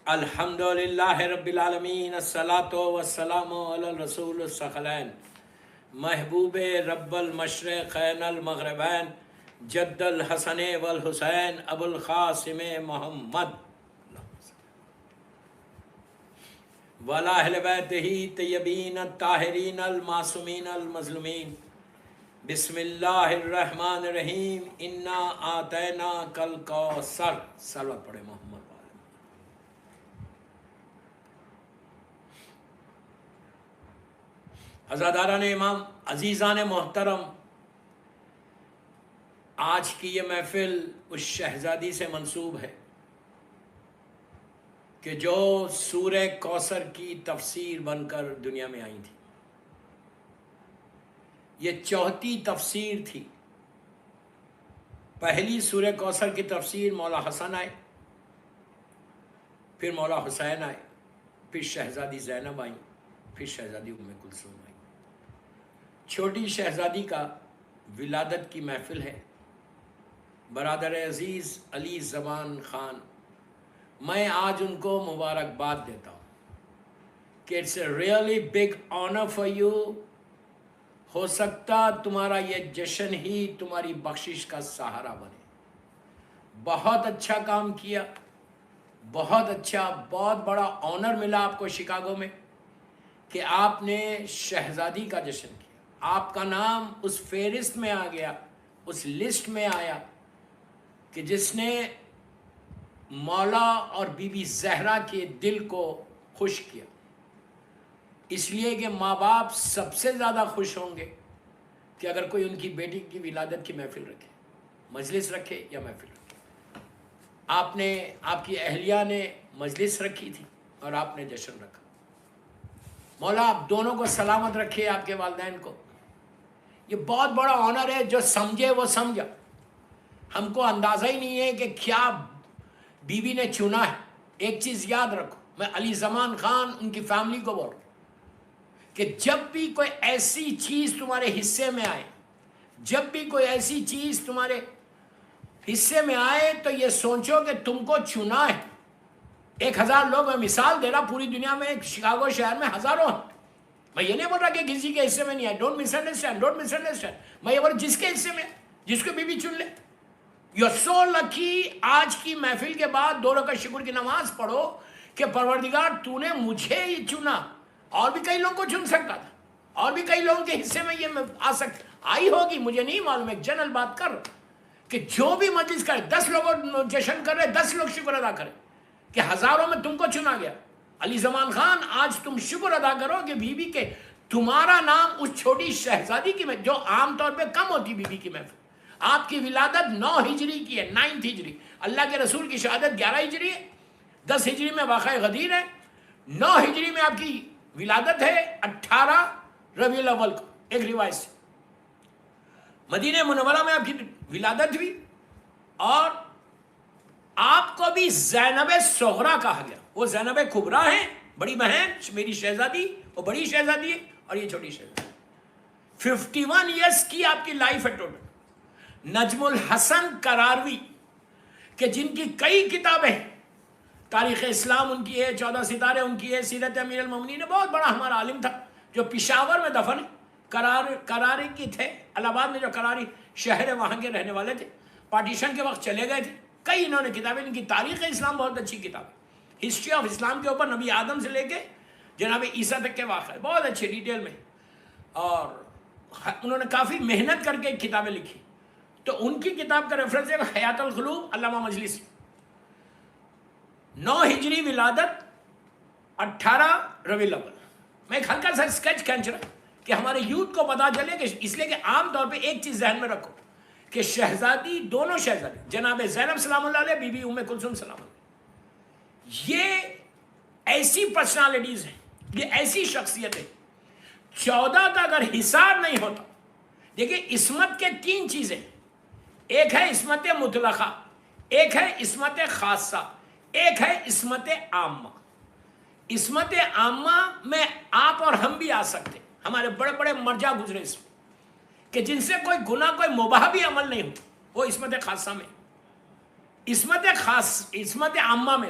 الحمدللہ رب العالمین، الصلاۃ والسلام علی الرسول الثقلین، محبوب رب المشرقین المغربین، جد الحسن والحسین ابو القاسم محمد وعلی اہل بیتہ طیبین الطاہرین المعصومین المظلومین۔ بسم اللہ الرحمن الرحیم، انا آتیناک الکوثر۔ صلوات پڑھے محمد والے۔ عزاداران امام، عزیزان محترم، آج کی یہ محفل اس شہزادی سے منسوب ہے کہ جو سورہ کوثر کی تفسیر بن کر دنیا میں آئی تھی۔ یہ چوتھی تفسیر تھی۔ پہلی سورہ کوثر کی تفسیر مولا حسن آئے، پھر مولا حسین آئے، پھر شہزادی زینب آئیں، پھر شہزادی ام کلثوم آئی۔ چھوٹی شہزادی کا ولادت کی محفل ہے۔ برادر عزیز علی زمان خان، میں آج ان کو مبارکباد دیتا ہوں کہ it's a really big honour for you. ہو سکتا تمہارا یہ جشن ہی تمہاری بخشش کا سہارا بنے۔ بہت اچھا کام کیا، بہت اچھا، بہت بڑا آنر ملا آپ کو شکاگو میں کہ آپ نے شہزادی کا جشن کیا۔ آپ کا نام اس فہرست میں آ گیا، اس لسٹ میں آیا کہ جس نے مولا اور بی بی زہرا کے دل کو خوش کیا، اس لیے کہ ماں باپ سب سے زیادہ خوش ہوں گے کہ اگر کوئی ان کی بیٹی کی ولادت کی محفل رکھے، مجلس رکھے یا محفل رکھے۔ آپ کی اہلیہ نے مجلس رکھی تھی اور آپ نے جشن رکھا۔ مولا آپ دونوں کو سلامت رکھے، آپ کے والدین کو۔ یہ بہت بڑا آنر ہے، جو سمجھے وہ سمجھا۔ ہم کو اندازہ ہی نہیں ہے کہ کیا بیوی نے چنا ہے۔ ایک چیز یاد رکھو، میں علی زمان خان ان کی فیملی کو بول رہا ہوں کہ جب بھی کوئی ایسی چیز تمہارے حصے میں آئے، جب بھی کوئی ایسی چیز تمہارے حصے میں آئے تو یہ سوچو کہ تم کو چنا ہے۔ 1000 لوگ، میں مثال دے رہا، پوری دنیا میں شکاگو شہر میں ہزاروں ہیں۔ میں یہ نہیں بول رہا کہ کسی کے حصے میں نہیں آئے، ڈونٹ مس انڈرسٹینڈ۔ میں یہ بول رہا جس کے حصے میں، جس کو بیوی چن لے۔ یو آر سو لکی۔ آج کی محفل کے بعد 2 رکعت شکر کی نماز پڑھو کہ پروردگار تو نے مجھے ہی چنا۔ اور بھی کئی لوگوں کو چن سکتا تھا، اور بھی کئی لوگوں کے حصے میں یہ آ سکتا آئی ہوگی، مجھے نہیں معلوم، ایک جنرل بات کر رہا کہ جو بھی مجلس کرے، 10 لوگ جشن کر رہے، 10 لوگ شکر ادا کرے کہ ہزاروں میں تم کو چنا گیا۔ علی زمان خان، آج تم شکر ادا کرو کہ بیوی کے تمہارا نام اس چھوٹی شہزادی کی میں، جو عام طور پہ کم ہوتی بیوی کی محفل، آپ کی ولادت 9 ہجری کی ہے، 9 ہجری۔ اللہ کے رسول کی شہادت 11 ہجری ہے، 10 ہجری میں واقعہ غدیر ہے، 9 ہجری میں آپ کی ولادت ہے، 18 ربیع الاول کو ایک روایت سے مدینہ منورہ میں آپ کی ولادت ہوئی۔ اور آپ کو بھی زینب صغرا کہا گیا۔ وہ زینب کبریٰ ہیں، بڑی بہن، میری شہزادی، وہ بڑی شہزادی ہے اور یہ چھوٹی شہزادی۔ 51 ایئرس کی آپ کی لائف ہے ٹوٹل۔ نجم الحسن قراروی کہ جن کی کئی کتابیں، تاریخ اسلام ان کی ہے، 14 ستارے ان کی ہے، سیرت امیر المومنین، بہت بڑا ہمارا عالم تھا جو پشاور میں دفن ہے۔ کراری کی تھے، الہ آباد میں جو کراری شہر ہے وہاں کے رہنے والے تھے، پارٹیشن کے وقت چلے گئے تھے۔ کئی انہوں نے کتابیں، ان کی تاریخ اسلام بہت اچھی کتاب ہے، ہسٹری آف اسلام کے اوپر، نبی آدم سے لے کے جناب عیسیٰ تک کے واقعے بہت اچھے ڈیٹیل میں، اور انہوں نے کافی محنت کر کے کتابیں لکھی۔ تو ان کی کتاب کا ریفرنس ہے حیات القلوب، علامہ مجلسی۔ 9 ہجری ولادت، 18 ربیع الاول۔ میں ایک ہلکا سا اسکیچ کھینچ رہا کہ ہمارے یوتھ کو پتا چلے کہ اس لیے کہ عام طور پہ ایک چیز ذہن میں رکھو کہ شہزادی، دونوں شہزادی، جناب زینب سلام اللہ علیہ، بی بی ام کلثوم سلام اللہ، یہ ایسی پرسنالٹیز ہیں، یہ ایسی شخصیتیں، 14 کا اگر حساب نہیں ہوتا۔ دیکھیں، عصمت کے 3 چیزیں، ایک ہے عصمت مطلقہ، ایک ہے عصمت خاصہ، ایک ہے عصمت عامہ۔ عصمت عامہ میں آپ اور ہم بھی آ سکتے، ہمارے بڑے بڑے مرجع گزرے اس میں کہ جن سے کوئی گناہ، کوئی مباح بھی عمل نہیں ہوتا، وہ عصمت خاصہ میں۔ عصمت عامہ میں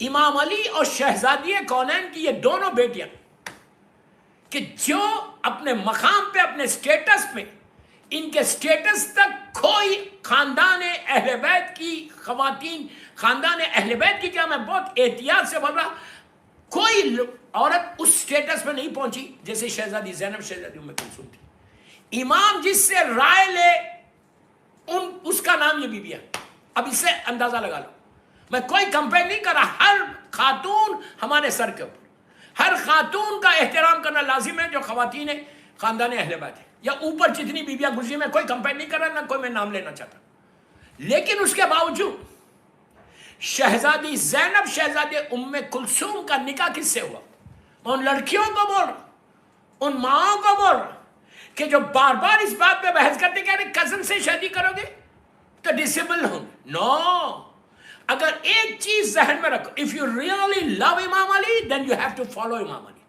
امام علی اور شہزادی کونین کی یہ دونوں بیٹیاں کہ جو اپنے مقام پہ اپنے سٹیٹس پہ ان کے سٹیٹس تک کوئی خاندان اہل بیت کی خواتین خاندان اہل بیت کی کیا میں بہت احتیاط سے بول رہا کوئی عورت اس سٹیٹس پہ نہیں پہنچی جیسے شہزادی زینب شہزادی ام کلثوم تھی. امام جس سے رائے لے اس کا نام یہ بیوی ہے. اب اس سے اندازہ لگا لو میں کوئی کمپیئر نہیں کر رہا. ہر خاتون ہمارے سر کے اوپر ہر خاتون کا احترام کرنا لازم ہے جو خواتین خاندان اہل بیت ہے یا اوپر جتنی بیویاں گزری میں کوئی کمپیئر نہیں کر رہا نہ کوئی میں نام لینا چاہتا. لیکن اس کے باوجود شہزادی زینب شہزادی ام کلثوم کا نکاح کس سے ہوا؟ میں ان لڑکیوں کو بول رہا ان ماؤں کو بول رہا کہ جو بار بار اس بات پہ بحث کرتے کہ ارے کزن سے شادی کرو گے تو ڈسیبل ہوں. نو اگر ایک چیز ذہن میں رکھو if you really love امام علی then you have to follow امام علی.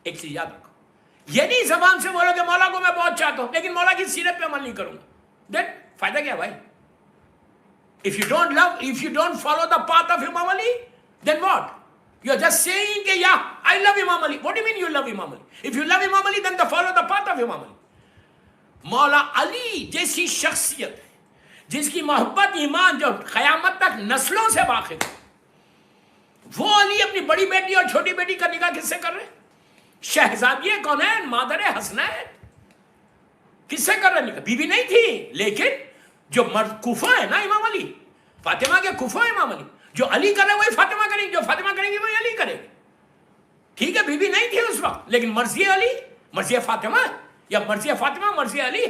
ایک چیز یاد رکھو یہ نہیں زبان سے بولو کہ مولا کو میں بہت چاہتا ہوں لیکن مولا کی سیرت پہ عمل نہیں کروں گا. then فائدہ کیا بھائی؟ if you don't follow the path of امام علی then what? you are just saying کہ yeah I love امام علی. what do you mean you love امام علی? if you love امام علی then follow the path of امام علی. مولا علی جیسی شخصیت ہے جس کی محبت ایمان جو قیامت تک نسلوں سے واقف ہے وہ علی اپنی بڑی بیٹی اور چھوٹی بیٹی کا نکاح کس سے کر رہے؟ شہزادی کونین مادر حسنین کس سے کر رہے نکاح؟ بیوی نہیں تھی لیکن جو مرد کوفہ ہے نا امام علی فاطمہ کے کوفہ امام علی جو علی کر رہے وہی فاطمہ کریں گی جو فاطمہ کریں گی وہی علی کریں گے. ٹھیک ہے بیوی نہیں تھی اس وقت لیکن مرضی علی مرضی فاطمہ یا مرضی فاطمہ مرضی علی.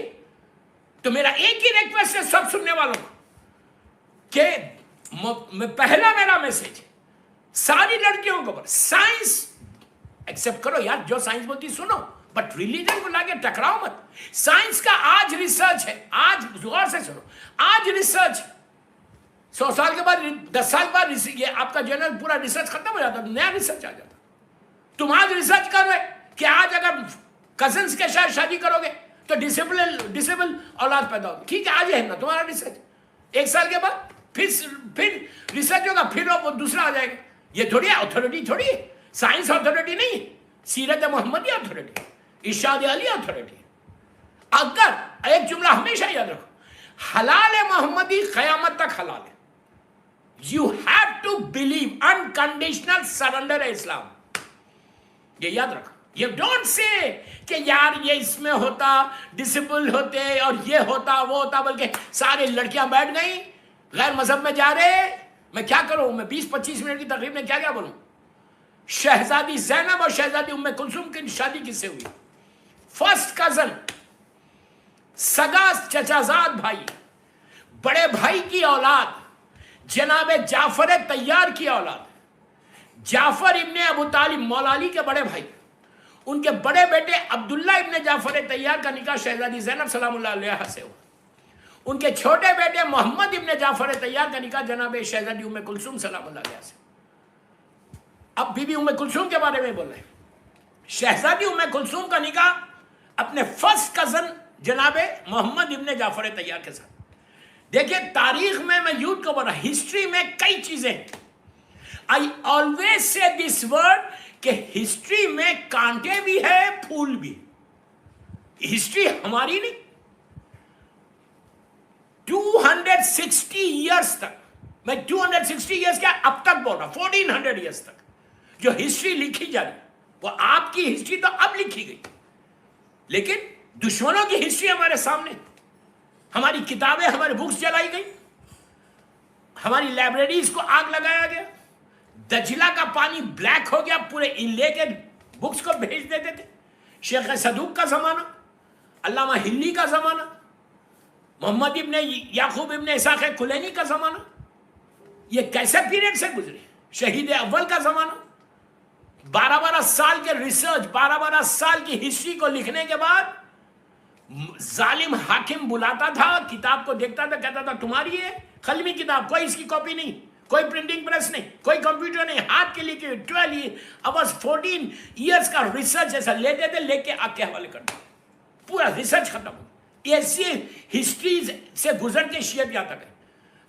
تو میرا ایک ہی ریکویسٹ ہے سب سننے والوں کو کہ پہلا میرا میسج ساری لڑکیوں کو سائنس ایکسپٹ کرو یار جو سائنس بولتی سنو بٹ ریلیجن کو لا کے ٹکراؤ مت. سائنس کا آج ریسرچ ہے آج غور سے سنو آج ریسرچ 100 سال کے بعد 10 سال بعد یہ آپ کا جنرل پورا ریسرچ ختم ہو جاتا نیا ریسرچ آ جاتا. تم آج ریسرچ کر رہے کہ آج اگر کزنس کے ساتھ شادی کرو گے تو ڈسیبل اولاد پیدا ہوگی. ٹھیک ہے آج ہے نا تمہارا ریسرچ 1 سال کے بعد پھر ریسرچ ہوگا پھر وہ دوسرا آ جائے گا. یہ تھوڑی اتھارٹی تھوڑی ہے سائنس اتھارٹی نہیں ہے سیرت محمدی اتھارٹی ارشاد علی اتھارٹی. اگر ایک جملہ ہمیشہ یاد رکھو حلال محمدی قیامت تک حلال ہے. You have to believe unconditional surrender Islam. یہ یاد رکھو. You don't say کہ یار یہ اس میں ہوتا ڈسیبل ہوتے اور یہ ہوتا وہ ہوتا بلکہ سارے لڑکیاں بیٹھ گئیں غیر مذہب میں جا رہے میں کیا کروں میں 20-25 منٹ کی تقریب میں کیا بولوں. شہزادی زینب اور شہزادی ام کلثوم کی شادی کس سے ہوئی؟ فرسٹ کزن سگا چچازاد بھائی بڑے بھائی کی اولاد جناب جعفر طیار کی اولاد جعفر ابن ابو طالب مولا علی کے بڑے بھائی ان کے بڑے بیٹے عبداللہ ابن جعفر طیار کا نکاح شہزادی زینب سلام اللہ علیہا سے ہوا. ان کے چھوٹے بیٹے محمد ابن جعفر طیار کا نکاح جناب شہزادی ام کلثوم سلام اللہ علیہا سے. اب بی بی ام کلثوم کے بارے میں بول رہے ہیں. شہزادی ام کلثوم کا نکاح اپنے فرسٹ کزن جناب محمد ابن جعفر طیار کے ساتھ. دیکھیں تاریخ میں یوتھ کو بول رہا ہسٹری میں کئی چیزیں I always say this word کہ ہسٹری میں کانٹے بھی ہے پھول بھی. ہسٹری ہماری نہیں 260 ایئرس تک میں 260 ایئرس کیا اب تک بول رہا 1400 ایئرس تک جو ہسٹری لکھی جا رہی وہ آپ کی ہسٹری تو اب لکھی گئی لیکن دشمنوں کی ہسٹری ہمارے سامنے. ہماری کتابیں ہمارے بکس جلائی گئی ہماری لائبریریز کو آگ لگایا گیا دجلہ کا پانی بلیک ہو گیا پورے لے کے بکس کو بھیج دیتے تھے. شیخ صدوق کا زمانہ علامہ ہلی کا زمانہ محمد ابن یعقوب ابن اسحاق کلینی کا زمانہ یہ کیسے پیریڈ سے گزرے. شہید اول کا زمانہ 12 سال کے ریسرچ 12 سال کی ہسٹری کو لکھنے کے بعد ظالم حاکم بلاتا تھا کتاب کو دیکھتا تھا کہتا تھا تمہاری ہے قلمی کتاب کوئی اس کی کاپی نہیں کوئی پرنٹنگ پریس نہیں کوئی کمپیوٹر نہیں ہاتھ کے لکھی 12 hours 14 ایئرس کا ریسرچ ایسا لیتے تھے لے کے آپ کے حوالے کرتے پورا ریسرچ ختم ہو. ایسی ہسٹریز سے گزر کے شیعت یہاں تک ہے.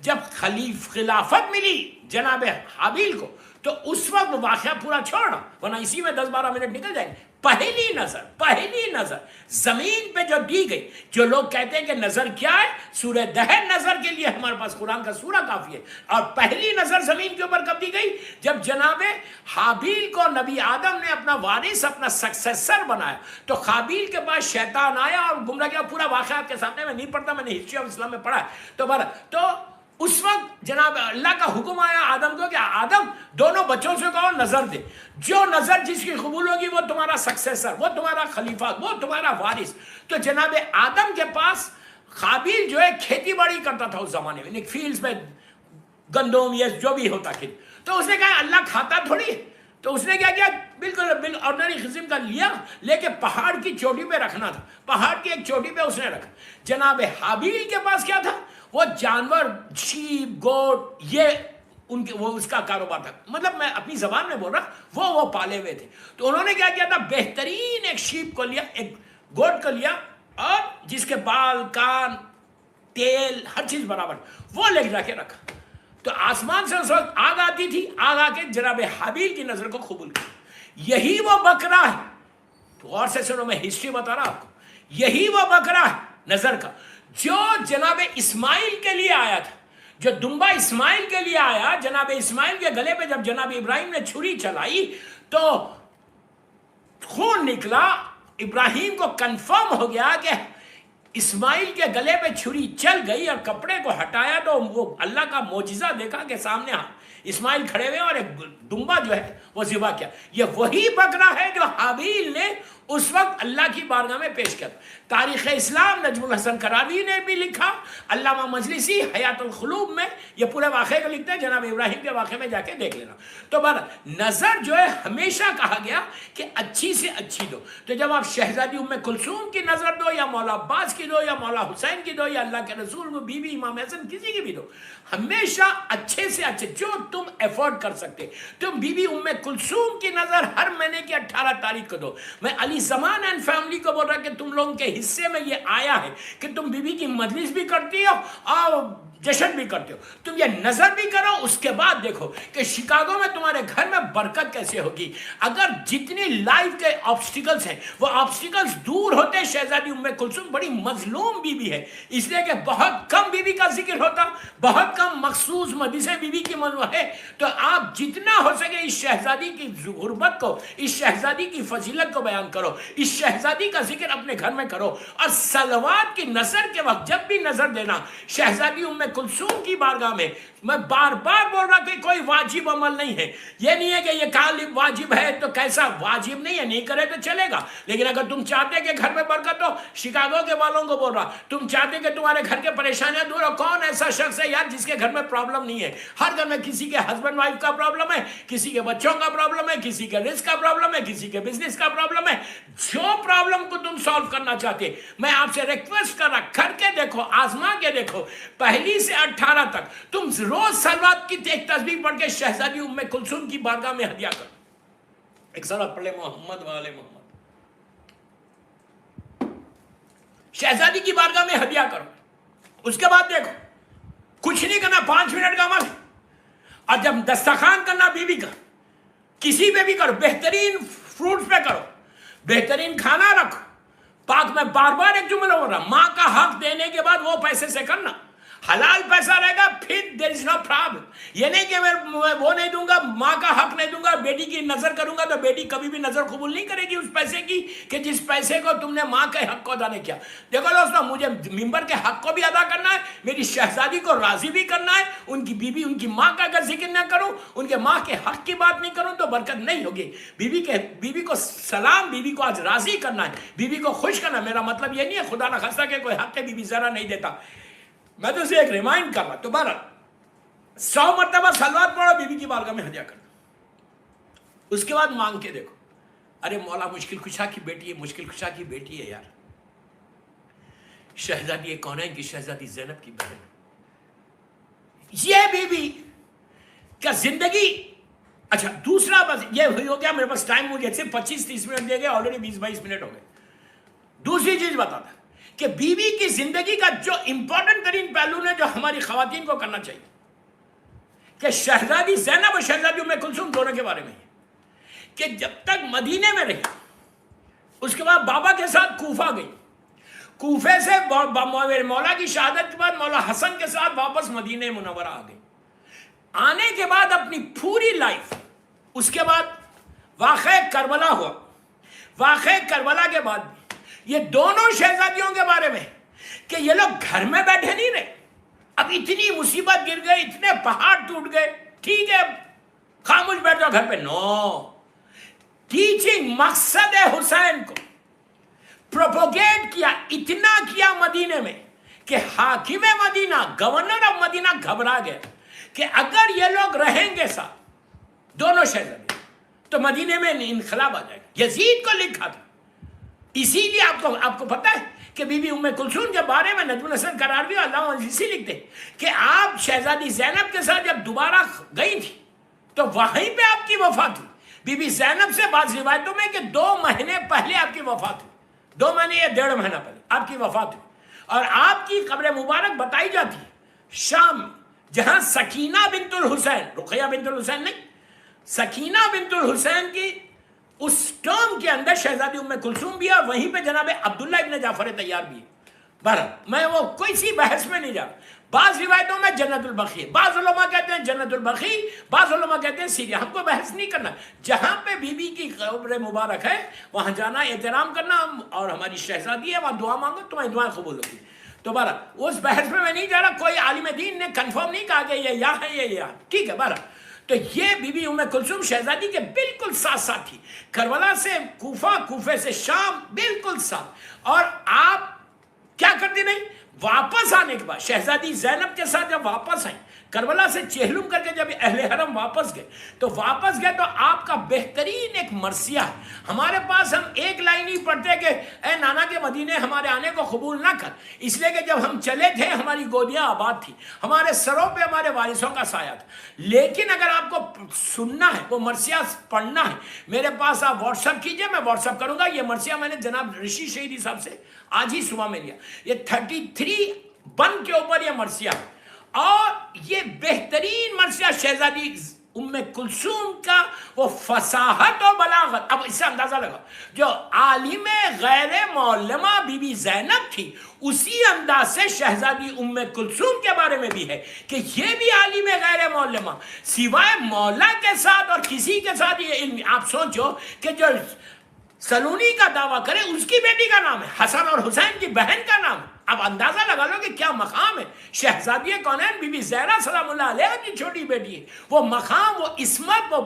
جب خلافت ملی جناب حابیل کو تو اس وقت واقعہ پورا چھوڑنا، ورنہ اسی میں 10-12 منٹ نکل جائیں گے۔ پہلی نظر زمین پہ جو دی گئی، جو لوگ کہتے ہیں کہ نظر کیا ہے، سورہ دہر نظر کے لیے ہمارے پاس قرآن کا سورہ کافی ہے، اور پہلی نظر زمین کے اوپر کب دی گئی؟ جب جناب حابیل کو نبی آدم نے اپنا وارث، اپنا سکسیسر بنایا، تو حابیل کے پاس شیطان آیا اور گمراہ کیا۔ پورا واقعہ آپ کے سامنے، میں نہیں پڑھتا، میں نے ہسٹری آف اسلام میں پڑھا ہے۔ تو اس وقت جناب اللہ کا حکم آیا آدم کو کہ آدم دونوں بچوں سے کہو نظر دے، جو نظر جس کی قبول ہوگی وہ تمہارا سکسیسر، وہ تمہارا خلیفہ، وہ تمہارا وارث۔ تو جناب آدم کے پاس حابیل جو ہے کھیتی باڑی کرتا تھا اس زمانے میں، فیلڈز میں گندم یہ جو بھی ہوتا کھیتی، تو اس نے کہا اللہ کھاتا تھوڑی ہے، تو اس نے کیا کیا، بالکل آرڈنری قسم کا لیا، لے کے پہاڑ کی چوٹی پہ رکھنا تھا، پہاڑ کی ایک چوٹی پہ اس نے رکھا۔ جناب حابیل کے پاس کیا تھا؟ وہ جانور، شیپ، گوٹ، یہ ان کے وہ اس کا کاروبار تھا، مطلب میں اپنی زبان میں بول رہا، وہ پالے ہوئے تھے۔ تو انہوں نے کیا کیا تھا، بہترین ایک شیپ کو لیا، ایک گوٹ کو لیا، اور جس کے بال، کان، تیل، ہر چیز برابر، وہ لے جا کے رکھا۔ تو آسمان سے اس وقت آگ آتی تھی، آگ آ کے جناب حابیل کی نظر کو قبول کی۔ یہی وہ بکرا ہے، تو غور سے سنو، میں ہسٹری بتا رہا آپ کو، یہی وہ بکرا ہے نظر کا جو جناب اسماعیل کے لیے آیا تھا، جو دمبا اسماعیل کے لیے آیا۔ جناب اسماعیل کے گلے پہ جب جناب ابراہیم نے چھری چلائی تو خون نکلا، ابراہیم کو کنفرم ہو گیا کہ اسماعیل کے گلے پہ چھری چل گئی، اور کپڑے کو ہٹایا تو وہ اللہ کا معجزہ دیکھا کہ سامنے اسماعیل کھڑے ہوئے اور ایک دمبا جو ہے وہ ذبح کیا۔ یہ وہی بکرا ہے جو حابیل نے اس وقت اللہ کی بارگاہ میں پیش کیا۔ تاریخ اسلام نجم الحسن کراوی نے بھی لکھا، علامہ مجلسی حیات القلوب میں یہ پورے واقعے کو لکھتے ہیں، جناب ابراہیم کے واقعے میں جا کے دیکھ لینا۔ تو نظر جو ہے ہمیشہ کہا گیا کہ اچھی سے اچھی دو۔ تو جب آپ شہزادی ام کلثوم کی نظر دو، یا مولا عباس کی دو، یا مولا حسین کی دو، یا اللہ کے رسول کو بی بی امام حسن کسی کی بھی دو، ہمیشہ اچھے سے اچھے جو تم ایفورڈ کر سکتے۔ تم بی بی ام کلثوم کی نظر ہر مہینے کی 18 تاریخ کو دو۔ میں علی زمان اینڈ فیملی کو بول رہا کہ تم لوگوں کے حصے میں یہ آیا ہے کہ تم بی بی کی مجلس بھی کرتی ہو اور جشن بھی کرتے ہو، تم یہ نظر بھی کرو، اس کے بعد دیکھو کہ شکاگو میں تمہارے گھر میں برکت کیسے ہوگی۔ اگر جتنی لائف کے آبسٹیکلز ہیں وہ آبسٹیکلز دور ہوتے، شہزادی ام کلثوم بڑی مظلوم بی بی ہے، اس لیے کہ بہت کم بی بی کا ذکر ہوتا، بہت کم مخصوص مجلسیں بی بی کی ہے۔ تو آپ جتنا ہو سکے اس شہزادی کی غربت کو، اس شہزادی کی فضیلت کو بیان کرو، اس شہزادی کا ذکر اپنے گھر میں کرو، اور صلوات کی نظر کے وقت جب بھی نظر دینا شہزادی ام کلثوم کی بارگاہ میں بار بار بول رہا کہ کوئی واجب عمل نہیں ہے، یہ نہیں ہے کہ یہ کالب واجب ہے تو کیسا واجب نہیں ہے، نہیں کرے تو چلے گا، لیکن اگر تم چاہتے کہ گھر میں برکت ہو، شکاگو کے والوں کو بول رہا، تم چاہتے کہ تمہارے گھر کے پریشانیاں دور ہو، کون ایسا شخص ہے یار جس کے گھر میں پرابلم نہیں ہے؟ ہر گھر میں کسی کے ہسبینڈ وائف کا پرابلم ہے، کسی کے بچوں کا پرابلم ہے، کسی کے رزق کا پرابلم ہے، کسی کے بزنس کا پرابلم ہے۔ جو پرابلم کو تم سالو کرنا چاہتے، میں آپ سے ریکویسٹ کر رہا، کر کے دیکھو، آزما کے دیکھو، 1 سے 18 تک تم روز صلوات کی ایک تسبیح پڑھ کے شہزادی ام کلثوم کی بارگاہ میں ہدیہ کرو۔ ایک صلوات پڑھ لے، محمد والے محمد، شہزادی کی بارگاہ میں ہدیہ کرو۔ اس کے بعد دیکھو، کچھ نہیں کرنا، 5 منٹ کا عمل، اور جب دسترخوان کرنا بیوی کا، کسی پہ بھی کرو، بہترین فروٹس پہ کرو، بہترین کھانا رکھو۔ پاک میں بار بار ایک جملہ ہو رہا، ماں کا حق دینے کے بعد وہ پیسے سے کرنا، حلال پیسہ رہے گا، پھر there is no problem۔ یہ نہیں کہ میں وہ نہیں دوں گا، ماں کا حق نہیں دوں گا، بیٹی کی نظر کروں گا تو بیٹی کبھی بھی نظر قبول نہیں کرے گی اس پیسے کی کہ جس پیسے کو تم نے ماں کے حق کو ادا نہیں کیا۔ دیکھو دوستو، مجھے ممبر کے حق کو بھی ادا کرنا ہے، میری شہزادی کو راضی بھی کرنا ہے، ان کی بیوی، ان کی ماں کا اگر ذکر نہ کروں، ان کے ماں کے حق کی بات نہیں کروں تو برکت نہیں ہوگی۔ بیوی کو سلام، بیوی کو آج راضی کرنا ہے، بیوی کو خوش کرنا ہے۔ میرا مطلب یہ نہیں ہے خدا نہ خواستہ کہ کوئی حق ہے بیوی ذرا نہیں دیتا، میں تو اسے ایک ریمائنڈ کر رہا۔ تو 100 مرتبہ صلوات پڑھو، بیوی کی بارگاہ میں ہدیہ کرنا۔ اس کے بعد مانگ کے دیکھو، ارے مولا مشکل کشا کی بیٹی ہے، مشکل کشا کی بیٹی ہے یار، شہزادی کونین کی شہزادی زینب کی بہن، یہ بیوی کا زندگی۔ اچھا دوسرا، بس یہ ہو گیا، میرے پاس ٹائم ہو گیا، صرف 25-30 منٹ دے گئے، آلریڈی 20-22 منٹ ہو گئے۔ دوسری چیز بتاتا کہ بیوی کی زندگی کا جو امپورٹنٹ ترین پہلو ہے جو ہماری خواتین کو کرنا چاہیے کہ شہزادی زینب اور شہزادی ام کلثوم دونوں کے بارے میں کہ جب تک مدینے میں رہی، اس کے بعد بابا کے ساتھ کوفہ گئی، کوفے سے مولا کی شہادت کے بعد مولا حسن کے ساتھ واپس مدینہ منورہ آ گئی، آنے کے بعد اپنی پوری لائف، اس کے بعد واقعہ کربلا ہوا، واقعہ کربلا کے بعد یہ دونوں شہزادیوں کے بارے میں کہ یہ لوگ گھر میں بیٹھے نہیں رہے، اب اتنی مصیبت گر گئے، اتنے پہاڑ ٹوٹ گئے، ٹھیک ہے خاموش بیٹھ جاؤ گھر پہ، نو، ٹیچنگ مقصد حسین کو پروپوگیٹ کیا، اتنا کیا مدینے میں کہ حاکم مدینہ، گورنر آف مدینہ گھبرا گئے کہ اگر یہ لوگ رہیں گے ساتھ دونوں شہزادے تو مدینے میں انقلاب آ جائے گا۔ یزید کو لکھا تھا، اسی لیے آپ کو پتہ ہے کہ بی بی ام کلثوم کے بارے میں نجم الحسن قراروی اللہ اسی لکھتے کہ آپ شہزادی زینب کے ساتھ جب دوبارہ گئی تھی تو وہیں پہ آپ کی وفات ہوئی۔ بی بی زینب سے بعض روایتوں میں کہ 2 مہینے پہلے آپ کی وفات ہوئی، 2 مہینے یا 1.5 مہینہ پہلے آپ کی وفات ہوئی، اور آپ کی قبر مبارک بتائی جاتی ہے شام میں، جہاں سکینہ بنت الحسین، رقیہ بنت الحسین نہیں، سکینہ بنت الحسین کی اس ٹرم کے اندر شہزادی ام کلثوم بھی ہے، وہیں پہ جناب عبداللہ ابن جعفر طیار بھی ہے۔ بہرحال میں وہ کوئی سی بحث میں نہیں جا رہا، بعض روایتوں میں جنت البقیع، بعض علماء کہتے ہیں جنت البقیع، بعض علماء کہتے ہیں سیریا، ہم کو بحث نہیں کرنا، جہاں پہ بی بی کی قبر مبارک ہے وہاں جانا، احترام کرنا، اور ہماری شہزادی ہے وہاں دعا مانگو، تمہاری دعائیں قبول ہوتی۔ تو بہرحال اس بحث میں نہیں جا رہا، کوئی عالم دین نے کنفرم نہیں کہا کہ یہ یا ہے یہ یا، ٹھیک ہے۔ بہرحال تو یہ بی بی ام کلثوم شہزادی کے بالکل ساتھ ساتھ تھی، کربلا سے کوفہ، کوفے سے شام، بالکل ساتھ۔ اور آپ کیا کرتی رہی؟ واپس آنے کے بعد شہزادی زینب کے ساتھ جب واپس آئیں، کربلا سے چہلم کر کے جب اہل حرم واپس گئے تو آپ کا بہترین ایک مرثیہ ہے۔ ہمارے پاس ہم ایک لائن ہی پڑھتے کہ اے نانا کے مدینے ہمارے آنے کو قبول نہ کر، اس لیے کہ جب ہم چلے تھے ہماری گودیاں آباد تھی، ہمارے سروں پہ ہمارے وارثوں کا سایہ تھا۔ لیکن اگر آپ کو سننا ہے، وہ مرثیہ پڑھنا ہے، میرے پاس آپ واٹس ایپ کیجئے، میں واٹس ایپ کروں گا۔ یہ مرثیہ میں نے جناب رشی شہیدی صاحب سے آج ہی صبح میں لیا، یہ 33 بن کے اوپر یہ مرثیہ ہے، اور یہ بہترین مرثیہ شہزادی ام کلثوم کا وہ فصاحت و بلاغت۔ اب اس سے اندازہ لگا جو عالم غیر معلمہ بی بی زینب تھی، اسی انداز سے شہزادی ام کلثوم کے بارے میں بھی ہے کہ یہ بھی عالم غیر معلمہ، سوائے مولا کے ساتھ اور کسی کے ساتھ یہ علم۔ آپ سوچو کہ جو سلونی کا دعویٰ کرے اس کی بیٹی کا نام ہے، حسن اور حسین کی بہن کا نام ہے۔ اب اندازہ لگا لو کہ کیا مقام ہے شہزادی کونین بی بی زہرا سلام اللہ علیہ کی چھوٹی بیٹی ہے، وہ مقام، وہ عصمت، وہ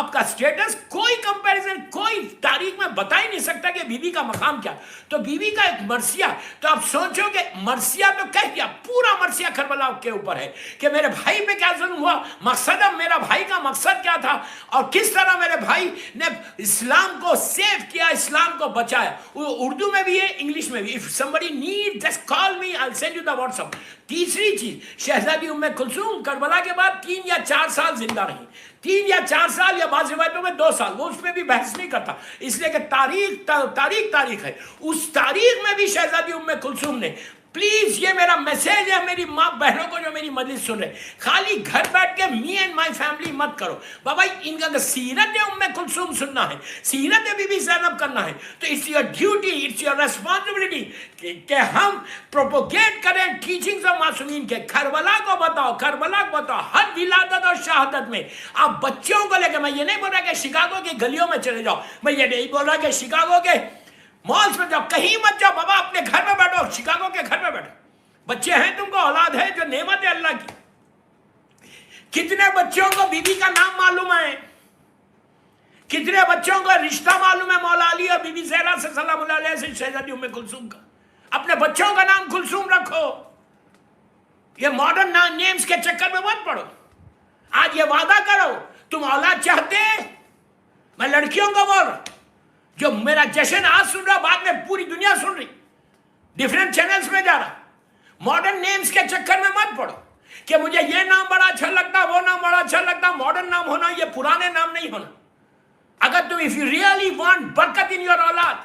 آپ کا سٹیٹس، کوئی کمپیریزن کوئی تاریخ میں بتا ہی نہیں سکتا کہ بی بی کا مقام کیا۔ تو بی بی کا ایک مرثیہ، تو آپ سوچو کہ مرثیہ تو کہہ دیا، پورا مرثیہ کربلا کے اوپر ہے کہ میرے بھائی پہ کیا ظلم ہوا، مقصد اب میرا بھائی کا مقصد کیا تھا، اور کس طرح میرے بھائی نے اسلام کو سیو کیا، اسلام کو بچایا۔ اردو میں بھی ہے، انگلش میں بھی۔ if somebody need just call me, I'll send you the WhatsApp۔ تیسری چیز، شہزادی ام کلثوم کربلا کے بعد 3 یا 4 سال زندہ رہی، 3 یا 4 سال، یا بعض روایتوں میں 2 سال، وہ اس میں بھی بحث نہیں کرتا، اس لیے کہ تاریخ ہے۔ اس تاریخ میں بھی شہزادی ام کلثوم نے، پلیز یہ میرا میسیج ہے میری ماں بہنوں کو جو میری مجلس سن رہے، خالی گھر بیٹھ کے می اینڈ مائی فیملی مت کرو بابا، ان کا سیرت ام کلثوم سننا ہے، سیرت بی بی زینب کرنا ہے، تو it's your duty, it's your responsibility کہ ہم پروپوگیٹ کریں ٹیچنگز آف معصومین کے۔ کربلا کو بتاؤ، کربلا کو بتاؤ، ہر ولادت اور شہادت میں آپ بچوں کو لے کے، میں یہ نہیں بول رہا کہ شکاگو کی گلیوں میں چلے جاؤ، میں یہ نہیں بول رہا کہ شکاگو کے مالز میں جاؤ، کہیں مت جاؤ بابا، اپنے گھر میں بیٹھو، شکاگو کے گھر میں بیٹھو، بچے ہیں تم کو، اولاد ہے جو نعمت ہے اللہ کی۔ کتنے بچوں کو بی بی کا نام معلوم ہے، کتنے بچوں کو رشتہ معلوم ہے مولا علی اور بی بی زہرا سے سلام اللہ علیہ سے شہزادی ام کلثوم کا۔ اپنے بچوں کا نام کلثوم رکھو، یہ ماڈرن نیمز کے چکر میں مت پڑو۔ آج یہ وعدہ کرو تم اولاد چاہتے، میں لڑکیوں کو بول رہا جو میرا جشن آج سن رہا، بعد میں پوری دنیا سن رہی، ڈیفرنٹ چینلز میں جا رہا، ماڈرن نیمز کے چکر میں مت پڑو کہ مجھے یہ نام بڑا اچھا لگتا، وہ نام بڑا اچھا لگتا۔ ماڈرن نام ہونا، یہ پرانے نام نہیں ہونا۔ اگر تم if you really want برکت in your اولاد،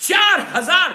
4000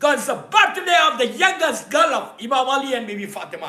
because the birthday of the youngest girl of Imam Ali and Bibi Fatima।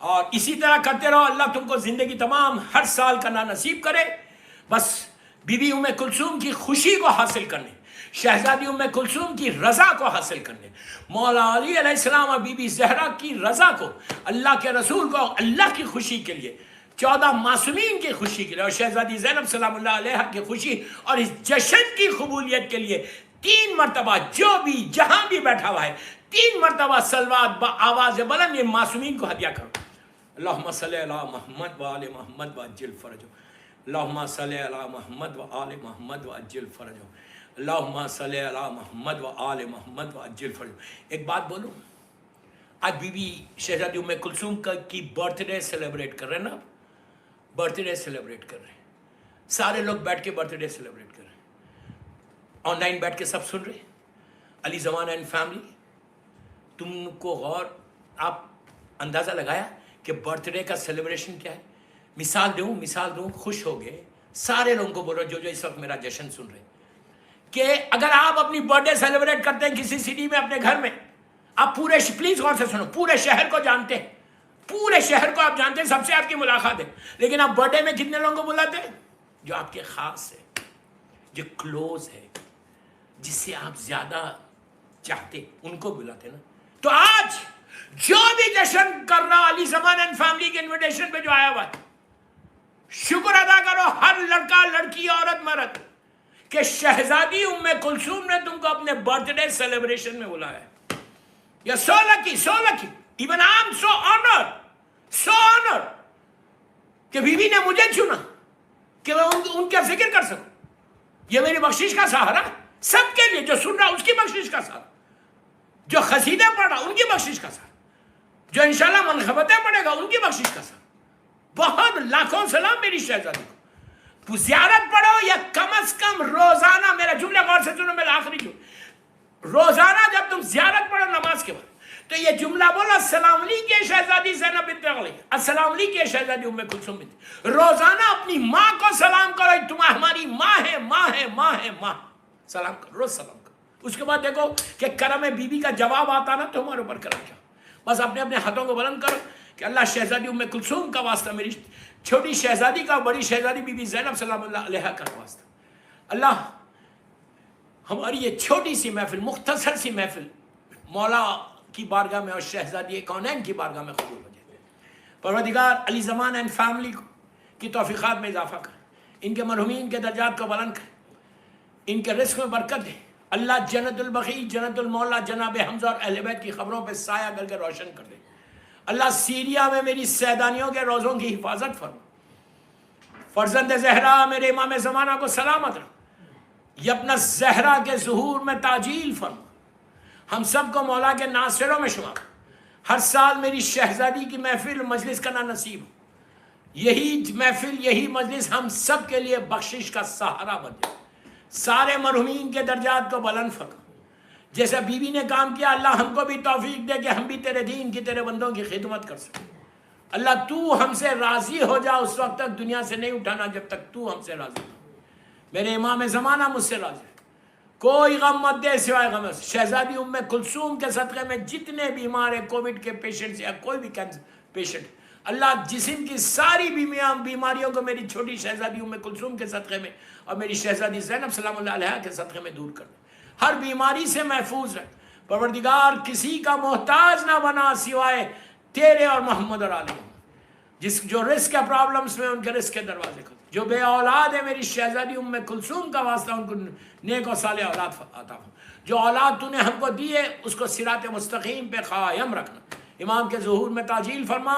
اور اسی طرح کرتے رہو. اللہ تم کو زندگی تمام ہر سال کرنا نصیب کرے. بس بی بی ام کلثوم کی خوشی کو حاصل کرنے، شہزادی ام کلثوم کی رضا کو حاصل کرنے، مولا علی علیہ السلام اور بی بی زہرا کی رضا کو، اللہ کے رسول کو اللہ کی خوشی کے لیے، 14 معصومین کی خوشی کے لیے، اور شہزادی زینب سلام اللہ علیہ کی خوشی اور اس جشن کی قبولیت کے لیے 3 مرتبہ جو بھی جہاں بھی بیٹھا ہوا ہے 3 مرتبہ صلوات بآواز بلند یہ معصومین کو ہدیہ کرو. اللہم صلی علی محمد و آل محمد وعجل فرجہ. اللہم صلی علی محمد و آل محمد وعجل فرجہ. اللہم صلی علی محمد و آل محمد وعجل فرجہ. ایک بات بولوں، آج بی بی شہزادی ام کلثوم کی برتھ ڈے سیلیبریٹ کر رہے ہیں نا، برتھ ڈے سیلیبریٹ کر رہے ہیں. سارے لوگ بیٹھ کے برتھ ڈے سیلیبریٹ کر رہے ہیں، آن لائن بیٹھ کے سب سن رہے ہیں. علی زمان اینڈ فیملی، تم کو غور، آپ اندازہ لگایا کہ برتھ ڈے کا سیلیبریشن کیا ہے؟ مثال دوں، خوش ہو گئے سارے لوگوں کو بولو جو اس وقت میرا جشن سن رہے ہیں، کہ اگر آپ اپنی برتھ ڈے سیلیبریٹ کرتے ہیں کسی سٹی میں اپنے گھر میں، آپ پلیز غور سے سنو، پورے شہر کو جانتے ہیں، پورے شہر کو آپ جانتے ہیں، سب سے آپ کی ملاقات ہے، لیکن آپ برتھ ڈے میں کتنے لوگوں کو بلاتے ہیں؟ جو آپ کے خاص ہے، جو کلوز ہے، جس سے آپ زیادہ چاہتے ان کو بلاتے نا. تو آج جو بھی جشن کر رہا علی زمان اینڈ فیملی کے انویٹیشن پہ جو آیا ہوا ہے، شکر ادا کرو ہر لڑکا لڑکی عورت مرد کہ شہزادی ام کلثوم نے تم کو اپنے برتھ ڈے سیلیبریشن میں بلایا ہے. You're so lucky. Even I'm so honored کہ بی بی نے مجھے چنا کہ میں ان کا ذکر کر سکوں. یہ میری بخشش کا سہارا سب کے لیے، جو سن رہا اس کی بخشش کا سہارا، جو قصیدے پڑھ رہا ان کی بخشش کا سہارا، جو انشاءاللہ منقبتیں پڑھے گا ان کی بخشش کا سہارا. بہت لاکھوں سلام میری شہزادی کو. زیارت پڑھو یا کم از کم روزانہ، میرا جملہ غور سے سنو، میرا آخری جملہ، روزانہ جب تم زیارت پڑھو نماز کے بعد تو یہ جملہ بولو، السلام علیکم شہزادی زینب بنت علی، السلام علیکم شہزادی ام کلثوم بنت. روزانہ اپنی ماں کو سلام کرو، تم ہماری ماں ہے، سلام کرو، روز سلام کرو. اس کے بعد دیکھو کہ کرم بی بی کا جواب آتا نا تو ہمارے اوپر کرم کیا. بس اپنے ہاتھوں کو بلند کرو کہ اللہ شہزادی ام کلثوم کا واسطہ، میری چھوٹی شہزادی کا، بڑی شہزادی بی بی زینب سلام اللہ علیہ کا واسطہ، اللہ ہماری یہ چھوٹی سی محفل، مختصر سی محفل مولا کی بارگاہ میں اور شہزادی کونین کی بارگاہ میں قبول ہو جائے. پروردگار علی زمان اینڈ فیملی کی توفیقات میں اضافہ کر، ان کے مرحومین کے درجات کو بلند کر، ان کے رزق میں برکت دے. اللہ جنت البقیع، جنت المولا جناب حمزہ اور اہل بیت کی خبروں پہ سایہ کر کے روشن کر دے. اللہ سیریا میں میری سیدانیوں کے روزوں کی حفاظت فرما. فرزند زہرا میرے امام زمانہ کو سلامت رکھ، یبن زہرا کے ظہور میں تعجیل فرما. ہم سب کو مولا کے ناصروں میں شمار. ہر سال میری شہزادی کی محفل مجلس کرنا نصیب ہو. یہی محفل، یہی مجلس ہم سب کے لیے بخشش کا سہارا بن جائے. سارے مرحومین کے درجات کو بلند فرما. جیسا بی بی نے کام کیا، اللہ ہم کو بھی توفیق دے کہ ہم بھی تیرے دین کی، تیرے بندوں کی خدمت کر سکیں. اللہ تو ہم سے راضی ہو جا، اس وقت تک دنیا سے نہیں اٹھانا جب تک تو ہم سے راضی ہو. میرے امام زمانہ مجھ سے راضی ہے، کوئی غم مت دے سوائے غم. شہزادی ام کلثوم کے صدقے میں جتنے بیمار ہیں، کووڈ کے پیشنٹس یا کوئی بھی کینسر پیشنٹ، اللہ جسم کی ساری بیماریوں کو میری چھوٹی شہزادی ام کلثوم کے صدقے میں اور میری شہزادی زینب سلام اللہ علیہ کے صدقے میں دور کر دے. ہر بیماری سے محفوظ رکھ. پروردگار کسی کا محتاج نہ بنا سوائے تیرے اور محمد اور آل محمد. جو رزق کے پرابلمس میں ان کے رزق کے دروازے کھول. جو بے اولاد ہے میری شہزادی ام کلثوم کا واسطہ ان کو نیک و صالح اولاد عطا فرما. جو اولاد تو نے ہم کو دی ہے اس کو صراط مستقیم پہ قائم رکھنا. امام کے ظہور میں تعجیل فرما.